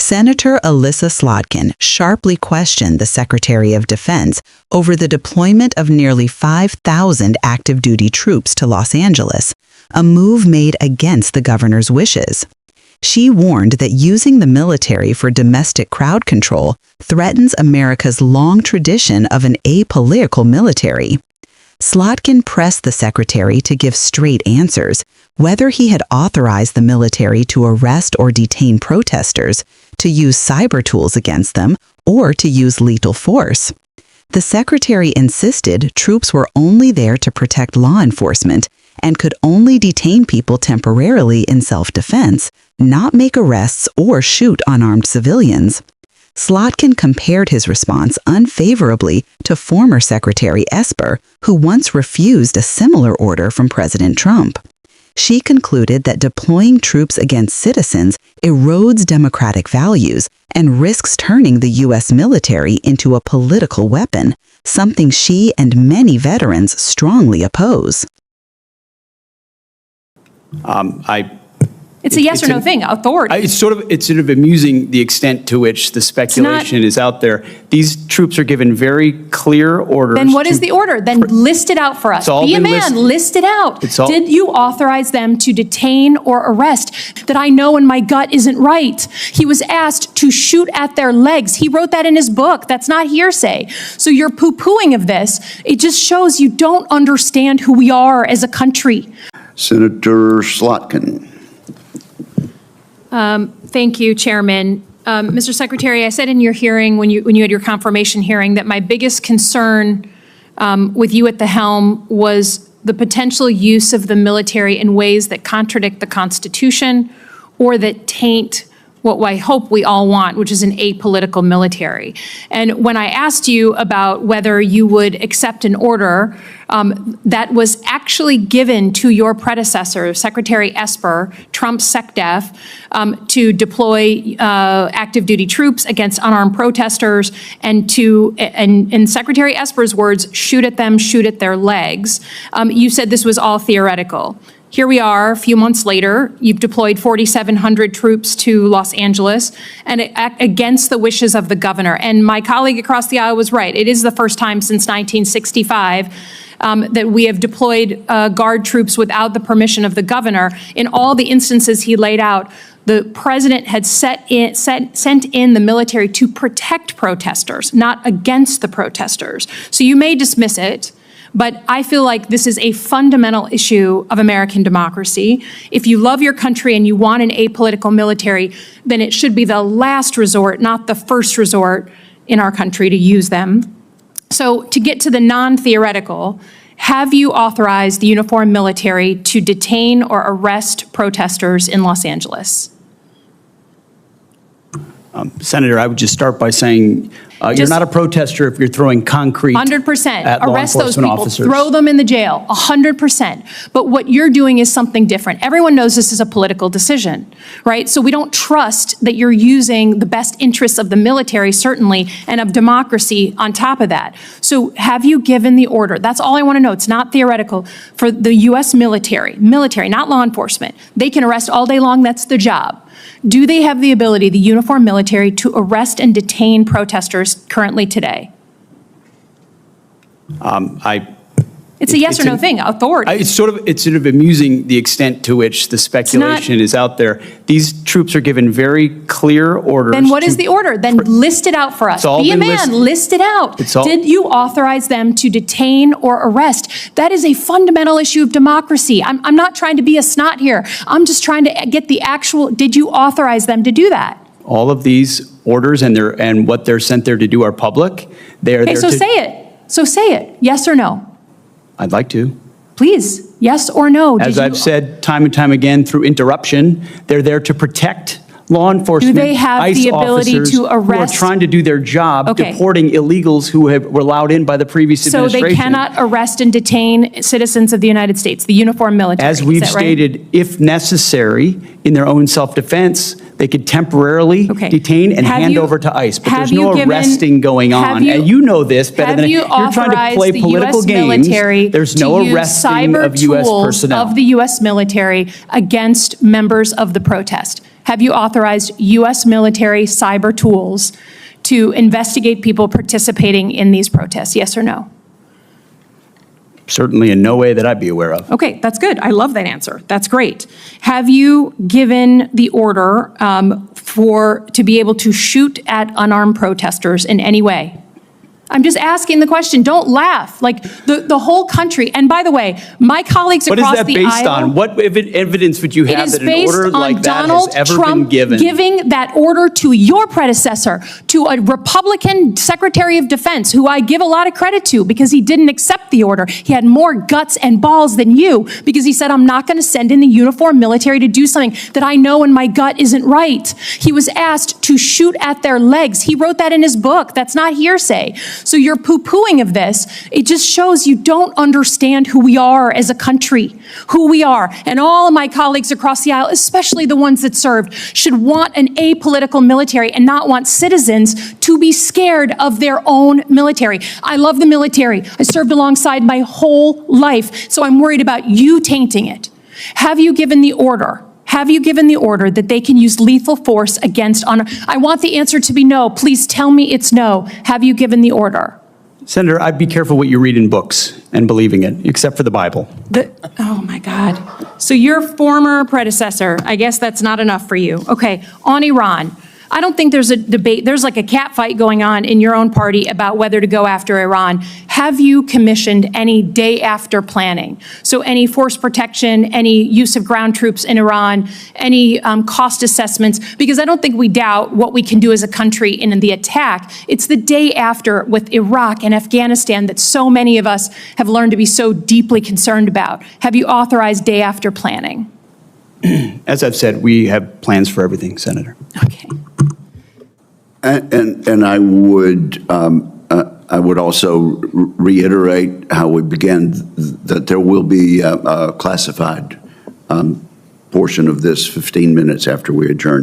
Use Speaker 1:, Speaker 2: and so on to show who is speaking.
Speaker 1: Senator Elissa Slotkin sharply questioned the Secretary of Defense over the deployment of nearly 5,000 active duty troops to Los Angeles, a move made against the governor's wishes. She warned that using the military for domestic crowd control threatens America's long tradition of an apolitical military. Slotkin pressed the secretary to give straight answers, whether he had authorized the military to arrest or detain protesters, to use cyber tools against them, or to use lethal force. The secretary insisted troops were only there to protect law enforcement and could only detain people temporarily in self-defense, not make arrests or shoot unarmed civilians. Slotkin compared his response unfavorably to former Secretary Esper, who once refused a similar order from President Trump. She concluded that deploying troops against citizens erodes democratic values and risks turning the U.S. military into a political weapon, something she and many veterans strongly oppose.
Speaker 2: It's a yes or no thing. Authority.
Speaker 3: It's sort of amusing the extent to which the speculation is out there. These troops are given very clear orders.
Speaker 2: Then what is the order? Then list it out for us. Be a man, list it out. Did you authorize them to detain or arrest? That I know in my gut isn't right. He was asked to shoot at their legs. He wrote that in his book. That's not hearsay. So your poo-pooing of this, it just shows you don't understand who we are as a country.
Speaker 4: Senator Slotkin.
Speaker 2: Thank you, Chairman. Mr. Secretary, I said in your hearing, when you had your confirmation hearing, that my biggest concern with you at the helm was the potential use of the military in ways that contradict the Constitution or that taint what I hope we all want, which is an apolitical military. And when I asked you about whether you would accept an order that was actually given to your predecessor, Secretary Esper, Trump's SecDef, to deploy active duty troops against unarmed protesters and to, in Secretary Esper's words, shoot at them, shoot at their legs, you said this was all theoretical. Here we are, a few months later, you've deployed 4,700 troops to Los Angeles and against the wishes of the governor. And my colleague across the aisle was right. It is the first time since 1965 that we have deployed Guard troops without the permission of the governor. In all the instances he laid out, the president had sent in the military to protect protesters, not against the protesters. So you may dismiss it, but I feel like this is a fundamental issue of American democracy. If you love your country and you want an apolitical military, then it should be the last resort, not the first resort in our country to use them. So to get to the non-theoretical, have you authorized the uniformed military to detain or arrest protesters in Los Angeles?
Speaker 3: Senator, I would just start by saying you're not a protester if you're throwing concrete
Speaker 2: 100%.
Speaker 3: at law
Speaker 2: Arrest those
Speaker 3: enforcement
Speaker 2: people.
Speaker 3: officers.
Speaker 2: Throw them in the jail. 100%. But what you're doing is something different. Everyone knows this is a political decision, right? So we don't trust that you're using the best interests of the military, certainly, and of democracy on top of that. So have you given the order? That's all I want to know. It's not theoretical. For the U.S. military, not law enforcement. They can arrest all day long. That's their job. Do they have the ability, the uniformed military, to arrest and detain protesters currently today? It's a yes or no thing. Authority.
Speaker 3: It's sort of amusing the extent to which the speculation is out there. These troops are given very clear orders.
Speaker 2: Then what is the order? Then list it out for us. Be a man. List it out. Did you authorize them to detain or arrest? That is a fundamental issue of democracy. I'm not trying to be a snot here. I'm just trying to get the actual, did you authorize them to do that?
Speaker 3: All of these orders and what they're sent there to do are public. They are there
Speaker 2: so say it. So say it. Yes or no?
Speaker 3: I'd like to.
Speaker 2: Please, yes or no?
Speaker 3: As I've said time and time again through interruption, they're there to protect law enforcement,
Speaker 2: do they have
Speaker 3: ICE
Speaker 2: the ability
Speaker 3: officers
Speaker 2: to arrest?
Speaker 3: who are trying to do their job, deporting illegals who were allowed in by the previous administration.
Speaker 2: So they cannot arrest and detain citizens of the United States, the uniformed military.
Speaker 3: As we've stated, if necessary, in their own self-defense, they could temporarily detain and hand over to ICE. But there's no arresting going on. And you know this better than you're trying to play political games. There's no arresting of U.S. personnel.
Speaker 2: Of the U.S. military against members of the protest. Have you authorized U.S. military cyber tools to investigate people participating in these protests? Yes or no?
Speaker 3: Certainly in no way that I'd be aware of.
Speaker 2: Okay, that's good. I love that answer. That's great. Have you given the order to be able to shoot at unarmed protesters in any way? I'm just asking the question. Don't laugh. Like the whole country. And by the way, my colleagues across the aisle.
Speaker 3: What is that based on? What evidence would you have that an order like that has ever
Speaker 2: Trump
Speaker 3: been given?
Speaker 2: Giving that order to your predecessor, to a Republican Secretary of Defense, who I give a lot of credit to because he didn't accept the order. He had more guts and balls than you because he said, I'm not going to send in the uniformed military to do something that I know in my gut isn't right. He was asked to shoot at their legs. He wrote that in his book. That's not hearsay. So your poo-pooing of this, it just shows you don't understand who we are as a country, who we are. And all of my colleagues across the aisle, especially the ones that served, should want an apolitical military and not want citizens to be scared of their own military. I love the military. I served alongside my whole life, so I'm worried about you tainting it. Have you given the order? Have you given the order that they can use lethal force against honor? I want the answer to be no. Please tell me it's no. Have you given the order?
Speaker 3: Senator, I'd be careful what you read in books and believing it, except for the Bible.
Speaker 2: Oh my God. So your former predecessor, I guess that's not enough for you. Okay, on Iran. I don't think there's a debate. There's like a cat fight going on in your own party about whether to go after Iran. Have you commissioned any day after planning? So any force protection, any use of ground troops in Iran, any cost assessments? Because I don't think we doubt what we can do as a country in the attack. It's the day after with Iraq and Afghanistan that so many of us have learned to be so deeply concerned about. Have you authorized day after planning?
Speaker 3: As I've said, we have plans for everything, Senator.
Speaker 2: Okay.
Speaker 4: And I would also reiterate how we began, that there will be a classified portion of this 15 minutes after we adjourn.